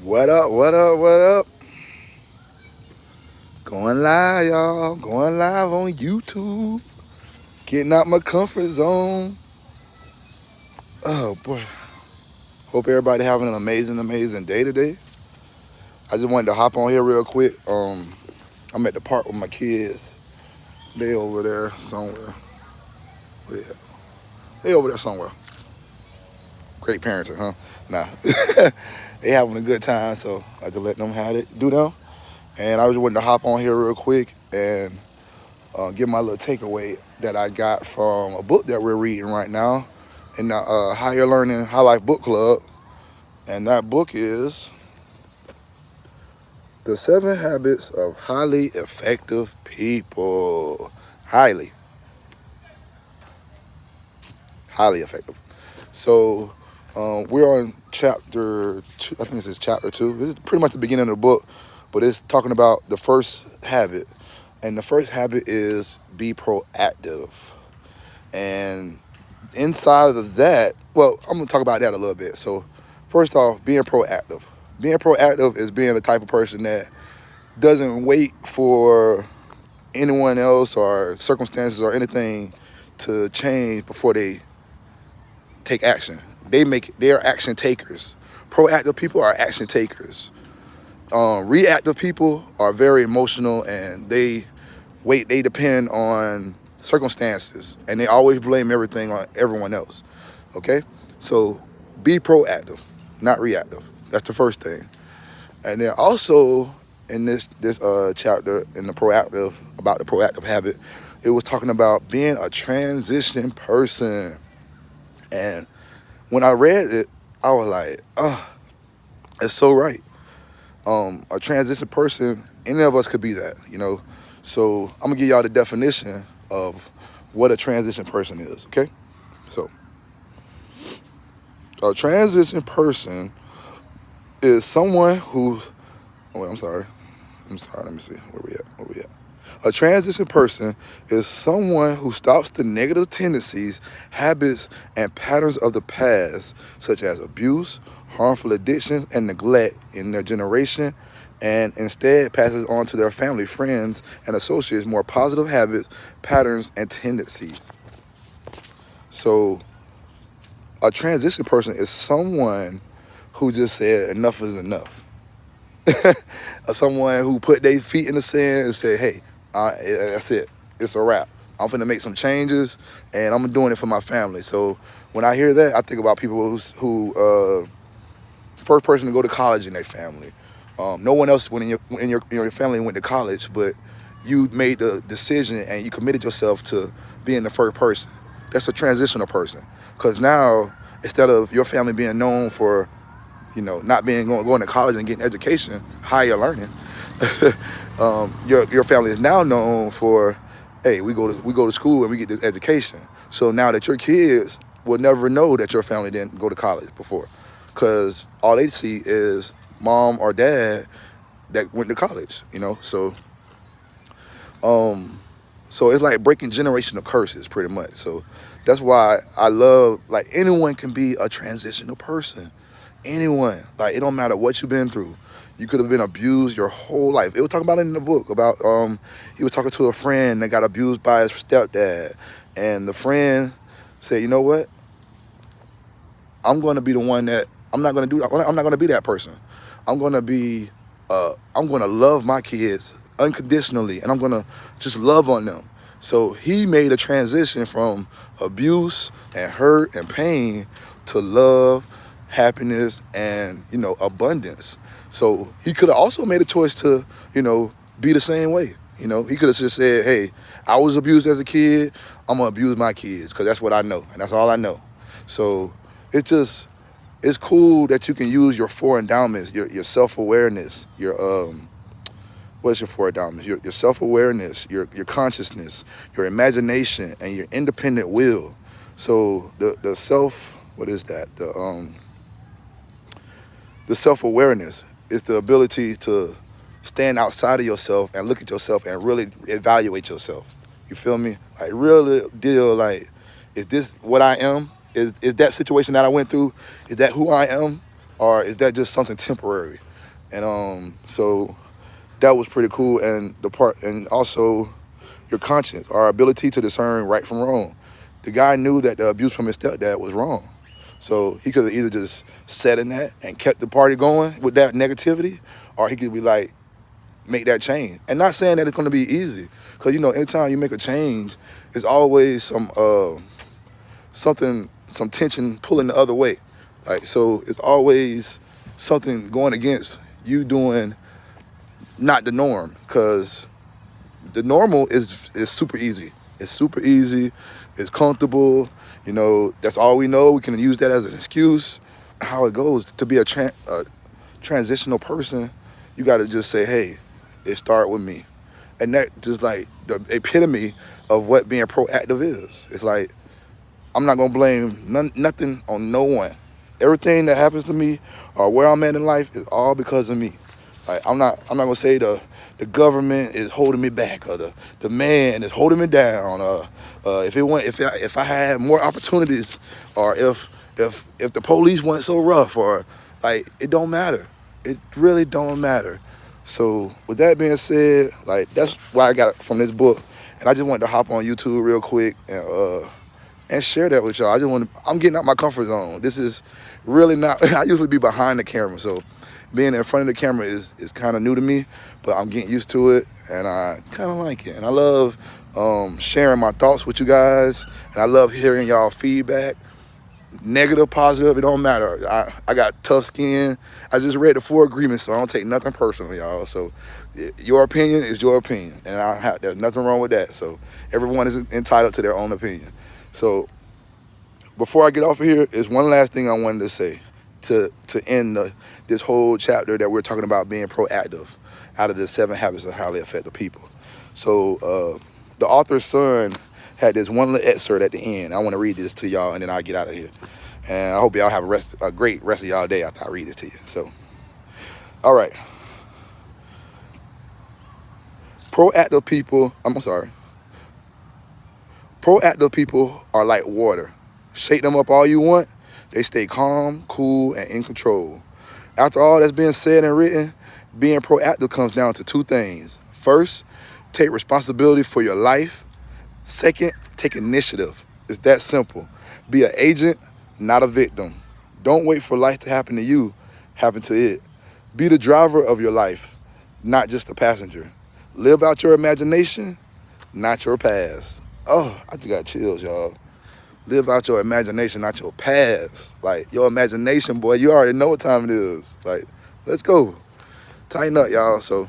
What up, what up, what up? Going live, y'all. Going live on YouTube. Getting out my comfort zone. Oh, boy. Hope everybody having an amazing day today. I just wanted to hop on here real quick. I'm at the park with my kids. They over there somewhere. Where they at? They over there somewhere. Great parenting, huh? Nah. They having a good time, so I just let them have it, do them. And I just wanted to hop on here real quick and give my little takeaway that I got from a book that we're reading right now in the Higher Learning High Life Book Club. And that book is The 7 Habits of Highly Effective People. Highly effective. So we're on chapter 2. I think this is chapter 2. This is pretty much the beginning of the book, but it's talking about the first habit. And the first habit is be proactive. And inside of that, well, I'm going to talk about that a little bit. So first off, being proactive. Being proactive is being the type of person that doesn't wait for anyone else or circumstances or anything to change before they take action. They are action takers. Proactive people are action takers. Reactive people are very emotional and they depend on circumstances and they always blame everything on everyone else. Okay? So be proactive, not reactive. That's the first thing. And then also in this chapter in the proactive habit, it was talking about being a transition person. And when I read it, I was like, oh, it's so right. A transition person, any of us could be that, you know. So I'm gonna give y'all the definition of what a transition person is, okay? So a transition person is someone who's, oh, wait, I'm sorry, let me see, where we at? A transition person is someone who stops the negative tendencies, habits, and patterns of the past, such as abuse, harmful addictions, and neglect in their generation, and instead passes on to their family, friends, and associates more positive habits, patterns, and tendencies. So a transition person is someone who just said enough is enough. Someone who put their feet in the sand and said, hey, that's it. It's a wrap. I'm finna make some changes, and I'm doing it for my family. So when I hear that, I think about people who first person to go to college in their family. No one else went in your family went to college, but you made the decision and you committed yourself to being the first person. That's a transitional person, because now instead of your family being known for not going to college and getting education, higher learning, your family is now known for, hey, we go to school and we get this education. So now that your kids will never know that your family didn't go to college before, because all they see is mom or dad that went to college. So it's like breaking generational curses, pretty much. So that's why I love, like, anyone can be a transitional person. Anyone. Like, it don't matter what you've been through. You could have been abused your whole life. It was talking about it in the book about he was talking to a friend that got abused by his stepdad, and the friend said, you know what? I'm going to be the one that I'm not going to do. I'm not going to be that person. I'm going to love my kids unconditionally, and I'm going to just love on them. So he made a transition from abuse and hurt and pain to love, happiness, and abundance. So he could have also made a choice to be the same way. He could have just said, hey, I was abused as a kid, I'm gonna abuse my kids because that's what I know and that's all I know. So it's cool that you can use your four endowments, your self-awareness, what's your four endowments? Your self-awareness, your consciousness, your imagination, and your independent will. So the self, what is that? The self-awareness is the ability to stand outside of yourself and look at yourself and really evaluate yourself. You feel me? Like, really deal, like, is this what I am? Is that situation that I went through, is that who I am? Or is that just something temporary? And so that was pretty cool. And and also your conscience, our ability to discern right from wrong. The guy knew that the abuse from his stepdad was wrong. So he could have either just sat in that and kept the party going with that negativity, or he could be like, make that change. And not saying that it's going to be easy, because anytime you make a change, there's always some tension pulling the other way. Like, so it's always something going against you doing not the norm, because the normal is super easy. It's super easy. It's comfortable. That's all we know. We can use that as an excuse. How it goes to be a transitional person, you got to just say, hey, it started with me. And that just like the epitome of what being proactive is. It's like, I'm not going to blame nothing on no one. Everything that happens to me or where I'm at in life is all because of me. Like, I'm not going to say the government is holding me back, or the man is holding me down, or if I had more opportunities, or if the police weren't so rough, or like, it don't matter. It really don't matter. So with that being said, like, that's what I got from this book. And I just wanted to hop on YouTube real quick and share that with y'all. I'm getting out my comfort zone. This is really not, I usually be behind the camera, so being in front of the camera is kind of new to me, but I'm getting used to it, and I kind of like it. And I love sharing my thoughts with you guys, and I love hearing y'all feedback. Negative, positive, it don't matter. I got tough skin. I just read the 4 agreements, so I don't take nothing personal, y'all. So your opinion is your opinion, and there's nothing wrong with that. So everyone is entitled to their own opinion. So before I get off of here, is one last thing I wanted to say to end this whole chapter that we're talking about being proactive out of the 7 habits of highly effective people. So the author's son had this one little excerpt at the end. I want to read this to y'all, and then I'll get out of here. And I hope y'all have a great rest of y'all day after I read this to you. So, all right. Proactive people are like water. Shake them up all you want, they stay calm, cool, and in control. After all that's been said and written, being proactive comes down to 2 things. First, take responsibility for your life. Second, take initiative. It's that simple. Be an agent, not a victim. Don't wait for life to happen to you, happen to it. Be the driver of your life, not just the passenger. Live out your imagination, not your past. Oh, I just got chills, y'all. Live out your imagination, not your past. Like, your imagination, boy, you already know what time it is. Like, let's go. Tighten up, y'all. So,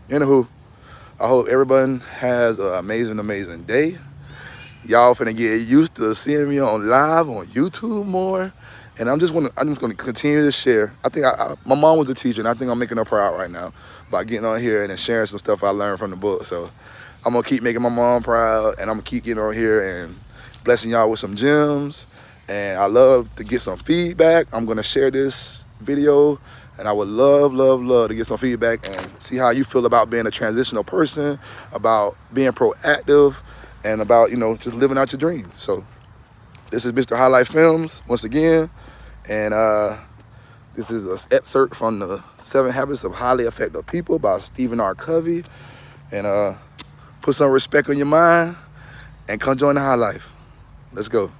anywho, I hope everyone has an amazing, amazing day. Y'all finna get used to seeing me on live on YouTube more. And I'm just gonna continue to share. I think my mom was a teacher, and I think I'm making her proud right now by getting on here and then sharing some stuff I learned from the book. So I'm gonna keep making my mom proud, and I'm gonna keep getting on here and blessing y'all with some gems. And I love to get some feedback. I'm gonna share this video, and I would love, love, love to get some feedback and see how you feel about being a transitional person, about being proactive, and about, just living out your dreams. So this is Mr. Highlight Films once again, and this is an excerpt from the 7 Habits of Highly Effective People by Stephen R. Covey. And put some respect on your mind and come join the High Life. Let's go.